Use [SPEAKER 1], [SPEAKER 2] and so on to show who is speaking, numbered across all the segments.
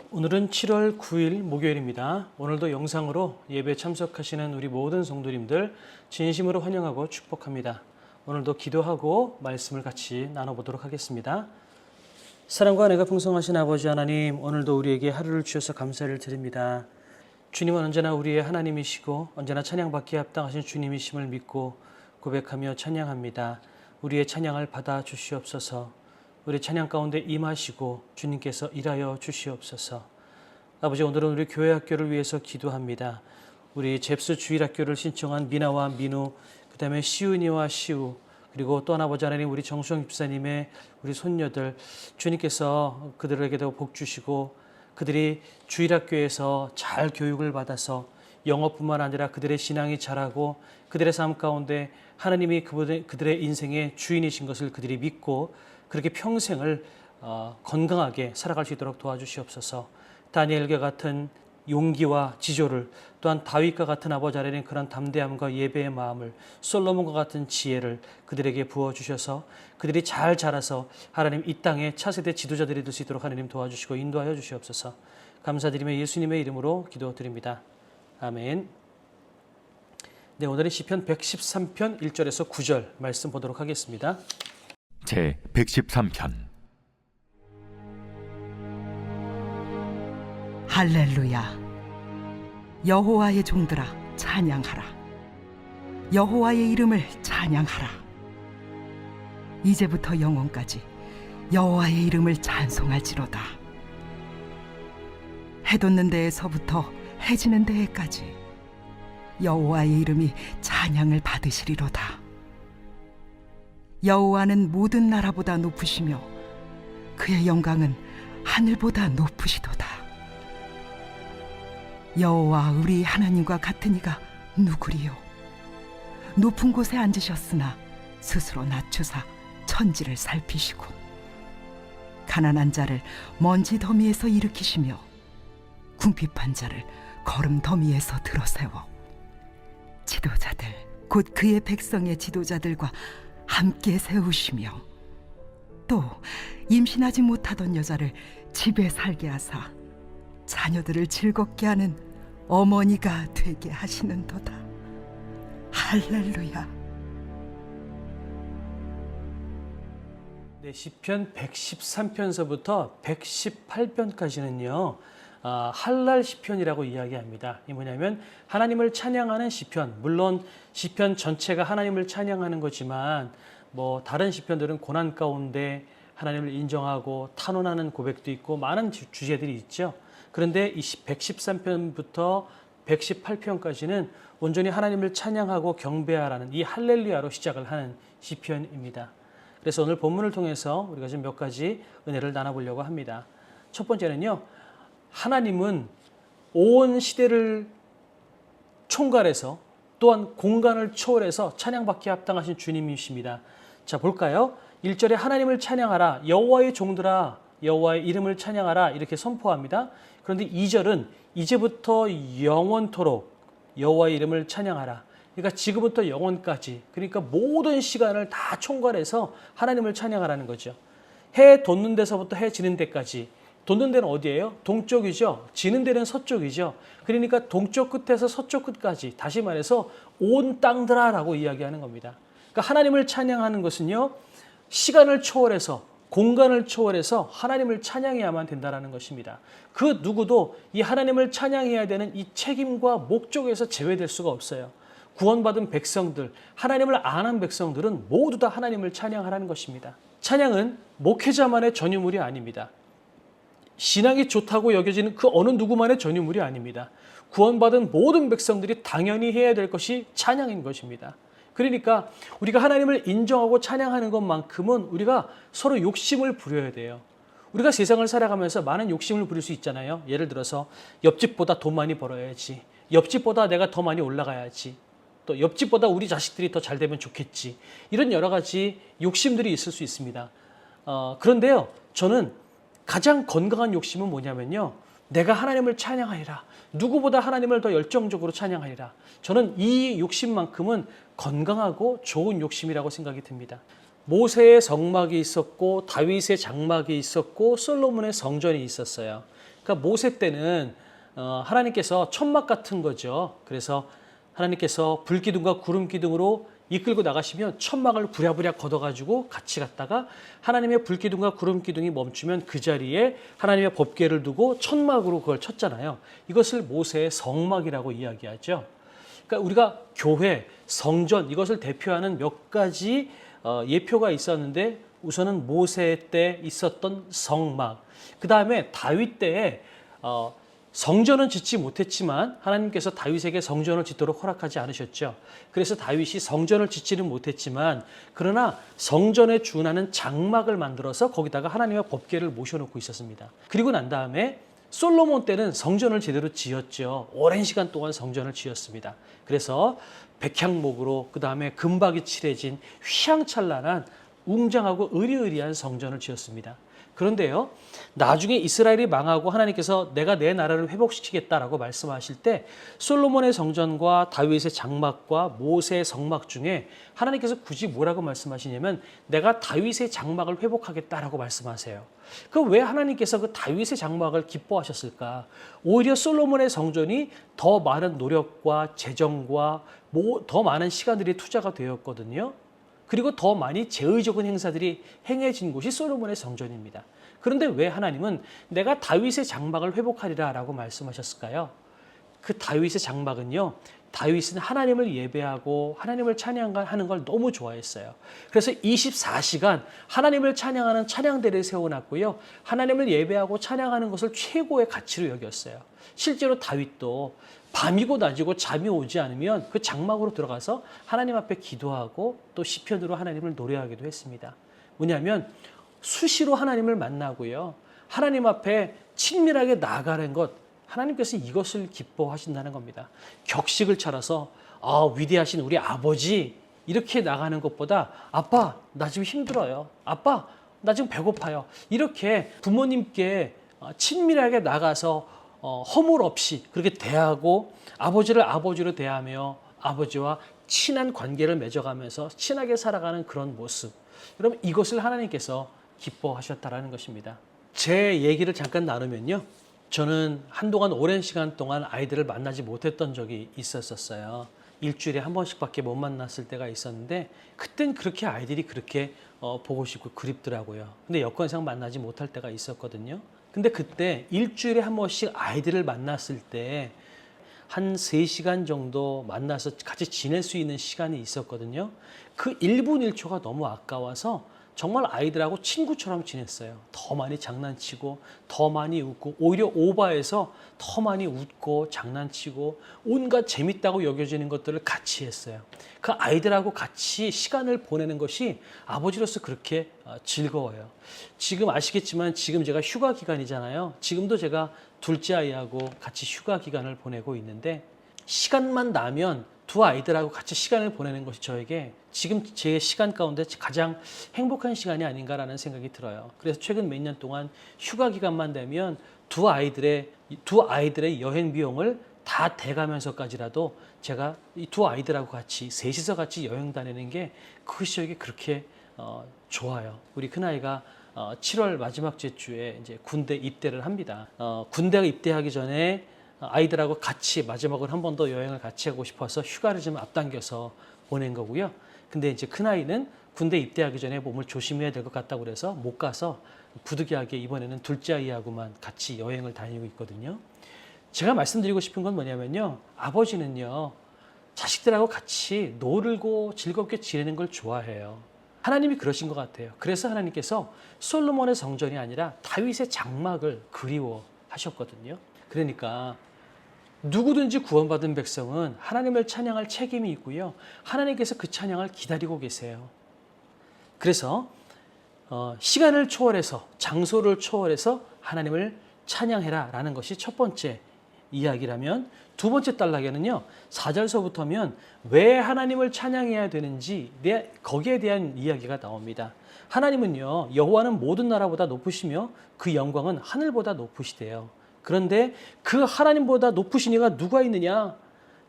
[SPEAKER 1] 오늘은 7월 9일 목요일입니다. 오늘도 영상으로 예배 참석하시는 우리 모든 성도님들 진심으로 환영하고 축복합니다. 오늘도 기도하고 말씀을 같이 나눠보도록 하겠습니다. 사랑과 은혜가 풍성하신 아버지 하나님, 오늘도 우리에게 하루를 주셔서 감사를 드립니다. 주님은 언제나 우리의 하나님이시고 언제나 찬양받기에 합당하신 주님이심을 믿고 고백하며 찬양합니다. 우리의 찬양을 받아 주시옵소서. 우리 찬양 가운데 임하시고 주님께서 일하여 주시옵소서. 아버지, 오늘은 우리 교회 학교를 위해서 기도합니다. 우리 잽스 주일학교를 신청한 미나와 민우, 그 다음에 시은이와 시우, 그리고 또 아버지 하나님 우리 정수영 집사님의 우리 손녀들, 주님께서 그들에게도 복 주시고 그들이 주일학교에서 잘 교육을 받아서 영어뿐만 아니라 그들의 신앙이 자라고 그들의 삶 가운데 하나님이 그들의 인생의 주인이신 것을 그들이 믿고 그렇게 평생을 건강하게 살아갈 수 있도록 도와주시옵소서. 다니엘과 같은 용기와 지조를, 또한 다윗과 같은 아버지 하나님 그런 담대함과 예배의 마음을, 솔로몬과 같은 지혜를 그들에게 부어주셔서 그들이 잘 자라서 하나님 이 땅의 차세대 지도자들이 될 수 있도록 하나님 도와주시고 인도하여 주시옵소서. 감사드리며 예수님의 이름으로 기도드립니다. 아멘. 네, 오늘은 시편 113편 1절에서 9절 말씀 보도록 하겠습니다.
[SPEAKER 2] 제 113편.
[SPEAKER 3] 할렐루야. 여호와의 종들아 찬양하라. 여호와의 이름을 찬양하라. 이제부터 영원까지 여호와의 이름을 찬송할지로다. 해 돋는 데에서부터 해 지는 데에까지 여호와의 이름이 찬양을 받으시리로다. 여호와는 모든 나라보다 높으시며 그의 영광은 하늘보다 높으시도다. 여호와 우리 하나님과 같은 이가 누구리요? 높은 곳에 앉으셨으나 스스로 낮추사 천지를 살피시고 가난한 자를 먼지 더미에서 일으키시며 궁핍한 자를 거름 더미에서 들어세워 지도자들 곧 그의 백성의 지도자들과 함께 세우시며 또 임신하지 못하던 여자를 집에 살게 하사 자녀들을 즐겁게 하는 어머니가 되게 하시는도다. 할렐루야.
[SPEAKER 1] 네, 시편 113편서부터 118편까지는요 할랄 시편이라고 이야기합니다. 이 뭐냐면 하나님을 찬양하는 시편. 물론 시편 전체가 하나님을 찬양하는 거지만 다른 시편들은 고난 가운데 하나님을 인정하고 탄원하는 고백도 있고 많은 주제들이 있죠. 그런데 이 113편부터 118편까지는 온전히 하나님을 찬양하고 경배하라는 이 할렐루야로 시작을 하는 시편입니다. 그래서 오늘 본문을 통해서 우리가 좀 몇 가지 은혜를 나눠보려고 합니다. 첫 번째는요, 하나님은 온 시대를 총괄해서 또한 공간을 초월해서 찬양받기에 합당하신 주님이십니다. 자, 볼까요? 1절에 하나님을 찬양하라, 여호와의 종들아 여호와의 이름을 찬양하라 이렇게 선포합니다. 그런데 2절은 이제부터 영원토록 여호와의 이름을 찬양하라. 그러니까 지금부터 영원까지, 그러니까 모든 시간을 다 총괄해서 하나님을 찬양하라는 거죠. 해 돋는 데서부터 해 지는 데까지. 돋는 데는 어디예요? 동쪽이죠. 지는 데는 서쪽이죠. 그러니까 동쪽 끝에서 서쪽 끝까지, 다시 말해서 온 땅들아라고 이야기하는 겁니다. 그러니까 하나님을 찬양하는 것은요, 시간을 초월해서 공간을 초월해서 하나님을 찬양해야만 된다는 것입니다. 그 누구도 이 하나님을 찬양해야 되는 이 책임과 목적에서 제외될 수가 없어요. 구원받은 백성들, 하나님을 아는 백성들은 모두 다 하나님을 찬양하라는 것입니다. 찬양은 목회자만의 전유물이 아닙니다. 신앙이 좋다고 여겨지는 그 어느 누구만의 전유물이 아닙니다. 구원받은 모든 백성들이 당연히 해야 될 것이 찬양인 것입니다. 그러니까 우리가 하나님을 인정하고 찬양하는 것만큼은 우리가 서로 욕심을 부려야 돼요. 우리가 세상을 살아가면서 많은 욕심을 부릴 수 있잖아요. 예를 들어서 옆집보다 돈 많이 벌어야지, 옆집보다 내가 더 많이 올라가야지, 또 옆집보다 우리 자식들이 더 잘 되면 좋겠지, 이런 여러 가지 욕심들이 있을 수 있습니다. 그런데요, 저는 가장 건강한 욕심은 뭐냐면요, 내가 하나님을 찬양하리라, 누구보다 하나님을 더 열정적으로 찬양하리라. 저는 이 욕심만큼은 건강하고 좋은 욕심이라고 생각이 듭니다. 모세의 성막이 있었고 다윗의 장막이 있었고 솔로몬의 성전이 있었어요. 그러니까 모세 때는 하나님께서 천막 같은 거죠. 그래서 하나님께서 불기둥과 구름기둥으로 이끌고 나가시면 천막을 부랴부랴 걷어가지고 같이 갔다가 하나님의 불기둥과 구름기둥이 멈추면 그 자리에 하나님의 법궤를 두고 천막으로 그걸 쳤잖아요. 이것을 모세의 성막이라고 이야기하죠. 그러니까 우리가 교회, 성전 이것을 대표하는 몇 가지 예표가 있었는데 우선은 모세 때 있었던 성막, 그 다음에 다윗 때에 성전은 짓지 못했지만 하나님께서 다윗에게 성전을 짓도록 허락하지 않으셨죠. 그래서 다윗이 성전을 짓지는 못했지만 그러나 성전에 준하는 장막을 만들어서 거기다가 하나님의 법궤를 모셔놓고 있었습니다. 그리고 난 다음에 솔로몬 때는 성전을 제대로 지었죠. 오랜 시간 동안 성전을 지었습니다. 그래서 백향목으로 그 다음에 금박이 칠해진 휘황찬란한 웅장하고 의리의리한 성전을 지었습니다. 그런데요, 나중에 이스라엘이 망하고 하나님께서 내가 내 나라를 회복시키겠다라고 말씀하실 때 솔로몬의 성전과 다윗의 장막과 모세의 성막 중에 하나님께서 굳이 뭐라고 말씀하시냐면 내가 다윗의 장막을 회복하겠다라고 말씀하세요. 그럼 왜 하나님께서 그 다윗의 장막을 기뻐하셨을까? 오히려 솔로몬의 성전이 더 많은 노력과 재정과 더 많은 시간들이 투자가 되었거든요. 그리고 더 많이 제의적인 행사들이 행해진 곳이 솔로몬의 성전입니다. 그런데 왜 하나님은 내가 다윗의 장막을 회복하리라 라고 말씀하셨을까요? 그 다윗의 장막은요, 다윗은 하나님을 예배하고 하나님을 찬양하는 걸 너무 좋아했어요. 그래서 24시간 하나님을 찬양하는 찬양대를 세워놨고요. 하나님을 예배하고 찬양하는 것을 최고의 가치로 여겼어요. 실제로 다윗도 밤이고 낮이고 잠이 오지 않으면 그 장막으로 들어가서 하나님 앞에 기도하고 또 시편으로 하나님을 노래하기도 했습니다. 뭐냐면 수시로 하나님을 만나고요. 하나님 앞에 친밀하게 나아가는 것, 하나님께서 이것을 기뻐하신다는 겁니다. 격식을 차려서 위대하신 우리 아버지 이렇게 나가는 것보다 아빠 나 지금 힘들어요. 아빠 나 지금 배고파요. 이렇게 부모님께 친밀하게 나가서 허물 없이 그렇게 대하고 아버지를 아버지로 대하며 아버지와 친한 관계를 맺어가면서 친하게 살아가는 그런 모습. 여러분 이것을 하나님께서 기뻐하셨다라는 것입니다. 제 얘기를 잠깐 나누면요. 저는 한동안 오랜 시간 동안 아이들을 만나지 못했던 적이 있었어요. 일주일에 한 번씩밖에 못 만났을 때가 있었는데 그땐 그렇게 아이들이 그렇게 보고 싶고 그립더라고요. 근데 여건상 만나지 못할 때가 있었거든요. 근데 그때 일주일에 한 번씩 아이들을 만났을 때 한 3시간 정도 만나서 같이 지낼 수 있는 시간이 있었거든요. 그 1분 1초가 너무 아까워서 정말 아이들하고 친구처럼 지냈어요. 더 많이 장난치고 더 많이 웃고 오히려 오바해서 더 많이 웃고 장난치고 온갖 재밌다고 여겨지는 것들을 같이 했어요. 그 아이들하고 같이 시간을 보내는 것이 아버지로서 그렇게 즐거워요. 지금 아시겠지만 지금 제가 휴가 기간이잖아요. 지금도 제가 둘째 아이하고 같이 휴가 기간을 보내고 있는데 시간만 나면 두 아이들하고 같이 시간을 보내는 것이 저에게 지금 제 시간 가운데 가장 행복한 시간이 아닌가라는 생각이 들어요. 그래서 최근 몇 년 동안 휴가 기간만 되면 두 아이들의 여행 비용을 다 대가면서까지라도 제가 이 두 아이들하고 같이 셋이서 같이 여행 다니는 게 그것이 저에게 그렇게 좋아요. 우리 큰아이가 7월 마지막 주에 이제 군대 입대를 합니다. 군대가 입대하기 전에 아이들하고 같이 마지막으로 한 번 더 여행을 같이 하고 싶어서 휴가를 좀 앞당겨서 보낸 거고요. 근데 이제 큰아이는 군대 입대하기 전에 몸을 조심해야 될 것 같다고 그래서 못 가서 부득이하게 이번에는 둘째 아이하고만 같이 여행을 다니고 있거든요. 제가 말씀드리고 싶은 건 뭐냐면요. 아버지는요. 자식들하고 같이 놀고 즐겁게 지내는 걸 좋아해요. 하나님이 그러신 것 같아요. 그래서 하나님께서 솔로몬의 성전이 아니라 다윗의 장막을 그리워하셨거든요. 그러니까 누구든지 구원받은 백성은 하나님을 찬양할 책임이 있고요. 하나님께서 그 찬양을 기다리고 계세요. 그래서 시간을 초월해서 장소를 초월해서 하나님을 찬양해라 라는 것이 첫 번째 이야기라면 두 번째 단락에는요. 4절서부터면 왜 하나님을 찬양해야 되는지 거기에 대한 이야기가 나옵니다. 하나님은요. 여호와는 모든 나라보다 높으시며 그 영광은 하늘보다 높으시대요. 그런데 그 하나님보다 높으신 이가 누가 있느냐?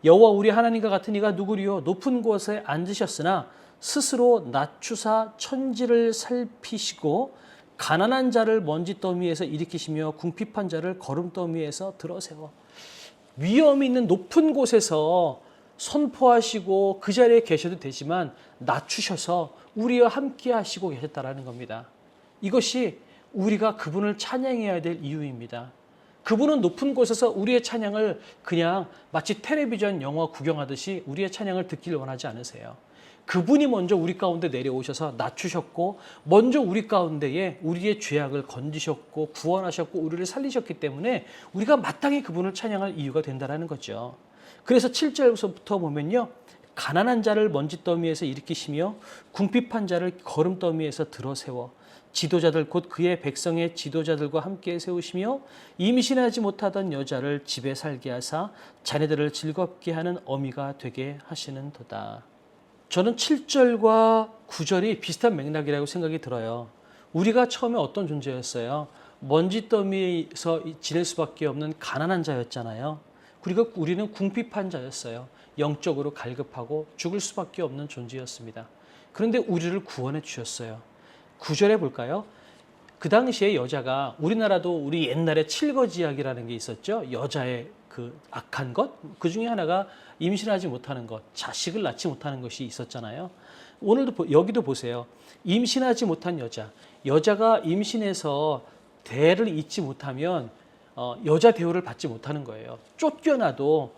[SPEAKER 1] 여호와 우리 하나님과 같은 이가 누구리요? 높은 곳에 앉으셨으나 스스로 낮추사 천지를 살피시고 가난한 자를 먼지 더미에서 일으키시며 궁핍한 자를 거름 더미에서 들어세워. 위험 있는 높은 곳에서 선포하시고 그 자리에 계셔도 되지만 낮추셔서 우리와 함께 하시고 계셨다라는 겁니다. 이것이 우리가 그분을 찬양해야 될 이유입니다. 그분은 높은 곳에서 우리의 찬양을 그냥 마치 텔레비전 영화 구경하듯이 우리의 찬양을 듣기를 원하지 않으세요. 그분이 먼저 우리 가운데 내려오셔서 낮추셨고 먼저 우리 가운데에 우리의 죄악을 건지셨고 구원하셨고 우리를 살리셨기 때문에 우리가 마땅히 그분을 찬양할 이유가 된다는 거죠. 그래서 7절부터 보면요. 가난한 자를 먼지 더미에서 일으키시며 궁핍한 자를 거름 더미에서 들어세워 지도자들 곧 그의 백성의 지도자들과 함께 세우시며 임신하지 못하던 여자를 집에 살게 하사 자녀들을 즐겁게 하는 어미가 되게 하시는도다. 저는 7절과 9절이 비슷한 맥락이라고 생각이 들어요. 우리가 처음에 어떤 존재였어요? 먼지 더미에서 지낼 수밖에 없는 가난한 자였잖아요. 그리고 우리는 궁핍한 자였어요. 영적으로 갈급하고 죽을 수밖에 없는 존재였습니다. 그런데 우리를 구원해 주셨어요. 9절에 볼까요? 그 당시에 여자가 우리나라도 우리 옛날에 칠거지약이라는 게 있었죠. 여자의 그 악한 것, 그 중에 하나가 임신하지 못하는 것, 자식을 낳지 못하는 것이 있었잖아요. 오늘도 여기도 보세요. 임신하지 못한 여자가 임신해서 대를 잇지 못하면 여자 대우를 받지 못하는 거예요. 쫓겨나도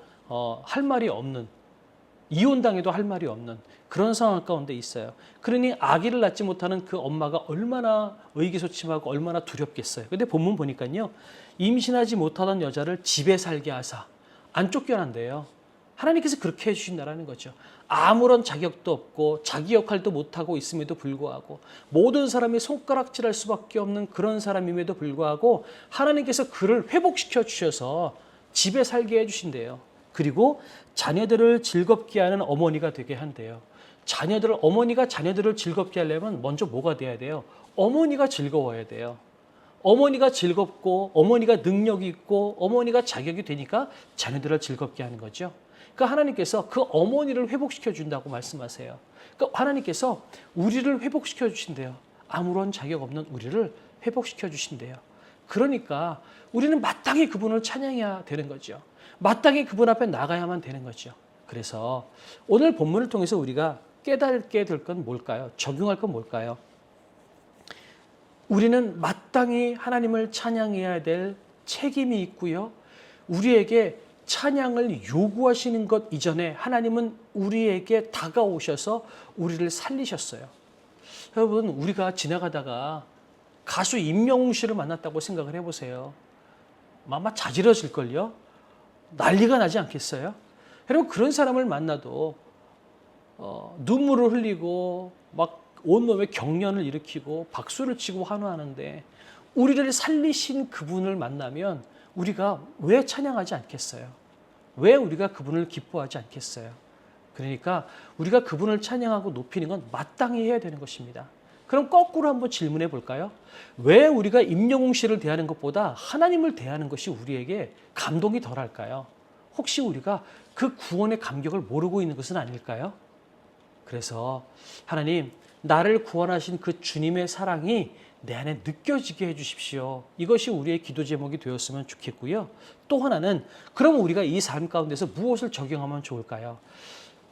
[SPEAKER 1] 할 말이 없는, 이혼당해도 할 말이 없는 그런 상황 가운데 있어요. 그러니 아기를 낳지 못하는 그 엄마가 얼마나 의기소침하고 얼마나 두렵겠어요. 근데 본문 보니까요. 임신하지 못하던 여자를 집에 살게 하사 안 쫓겨난대요. 하나님께서 그렇게 해주신다는 거죠. 아무런 자격도 없고 자기 역할도 못하고 있음에도 불구하고 모든 사람이 손가락질할 수밖에 없는 그런 사람임에도 불구하고 하나님께서 그를 회복시켜 주셔서 집에 살게 해주신대요. 그리고 자녀들을 즐겁게 하는 어머니가 되게 한대요. 어머니가 자녀들을 즐겁게 하려면 먼저 뭐가 돼야 돼요? 어머니가 즐거워야 돼요. 어머니가 즐겁고 어머니가 능력이 있고 어머니가 자격이 되니까 자녀들을 즐겁게 하는 거죠. 그러니까 하나님께서 그 어머니를 회복시켜 준다고 말씀하세요. 그러니까 하나님께서 우리를 회복시켜 주신대요. 아무런 자격 없는 우리를 회복시켜 주신대요. 그러니까 우리는 마땅히 그분을 찬양해야 되는 거죠. 마땅히 그분 앞에 나가야만 되는 거죠. 그래서 오늘 본문을 통해서 우리가 깨닫게 될 건 뭘까요? 적용할 건 뭘까요? 우리는 마땅히 하나님을 찬양해야 될 책임이 있고요. 우리에게 찬양을 요구하시는 것 이전에 하나님은 우리에게 다가오셔서 우리를 살리셨어요. 여러분, 우리가 지나가다가 가수 임영웅 씨를 만났다고 생각을 해보세요. 아마 자지러질걸요? 난리가 나지 않겠어요? 여러분, 그런 사람을 만나도 눈물을 흘리고 막 온몸에 경련을 일으키고 박수를 치고 환호하는데 우리를 살리신 그분을 만나면 우리가 왜 찬양하지 않겠어요? 왜 우리가 그분을 기뻐하지 않겠어요? 그러니까 우리가 그분을 찬양하고 높이는 건 마땅히 해야 되는 것입니다. 그럼 거꾸로 한번 질문해 볼까요? 왜 우리가 임영웅 씨를 대하는 것보다 하나님을 대하는 것이 우리에게 감동이 덜할까요? 혹시 우리가 그 구원의 감격을 모르고 있는 것은 아닐까요? 그래서 하나님, 나를 구원하신 그 주님의 사랑이 내 안에 느껴지게 해주십시오. 이것이 우리의 기도 제목이 되었으면 좋겠고요. 또 하나는 그럼 우리가 이 삶 가운데서 무엇을 적용하면 좋을까요?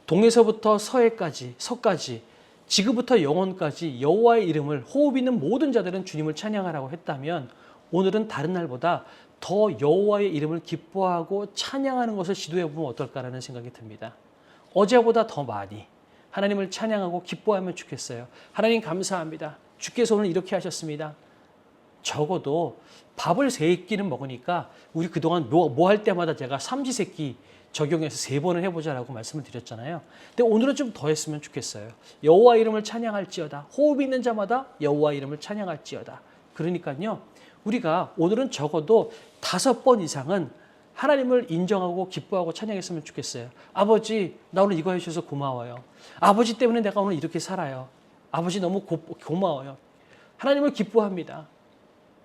[SPEAKER 1] 동에서부터 서까지 지금부터 영원까지 여호와의 이름을 호흡 있는 모든 자들은 주님을 찬양하라고 했다면 오늘은 다른 날보다 더 여호와의 이름을 기뻐하고 찬양하는 것을 시도해보면 어떨까라는 생각이 듭니다. 어제보다 더 많이 하나님을 찬양하고 기뻐하면 좋겠어요. 하나님 감사합니다. 주께서 오늘 이렇게 하셨습니다. 적어도 밥을 3끼는 먹으니까 우리 그동안 뭐 할 때마다 제가 삼시세끼 적용해서 3번을 해보자라고 말씀을 드렸잖아요. 근데 오늘은 좀 더 했으면 좋겠어요. 여호와 이름을 찬양할지어다. 호흡 있는 자마다 여호와 이름을 찬양할지어다. 그러니까요. 우리가 오늘은 적어도 5번 이상은 하나님을 인정하고 기뻐하고 찬양했으면 좋겠어요. 아버지, 나 오늘 이거 해주셔서 고마워요. 아버지 때문에 내가 오늘 이렇게 살아요. 아버지 너무 고마워요. 하나님을 기뻐합니다.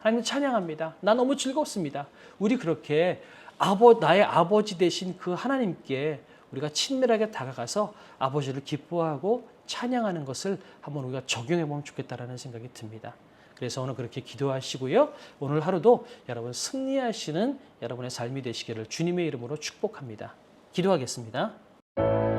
[SPEAKER 1] 하나님을 찬양합니다. 나 너무 즐겁습니다. 우리 그렇게 나의 아버지 되신 그 하나님께 우리가 친밀하게 다가가서 아버지를 기뻐하고 찬양하는 것을 한번 우리가 적용해 보면 좋겠다라는 생각이 듭니다. 그래서 오늘 그렇게 기도하시고요. 오늘 하루도 여러분 승리하시는 여러분의 삶이 되시기를 주님의 이름으로 축복합니다. 기도하겠습니다.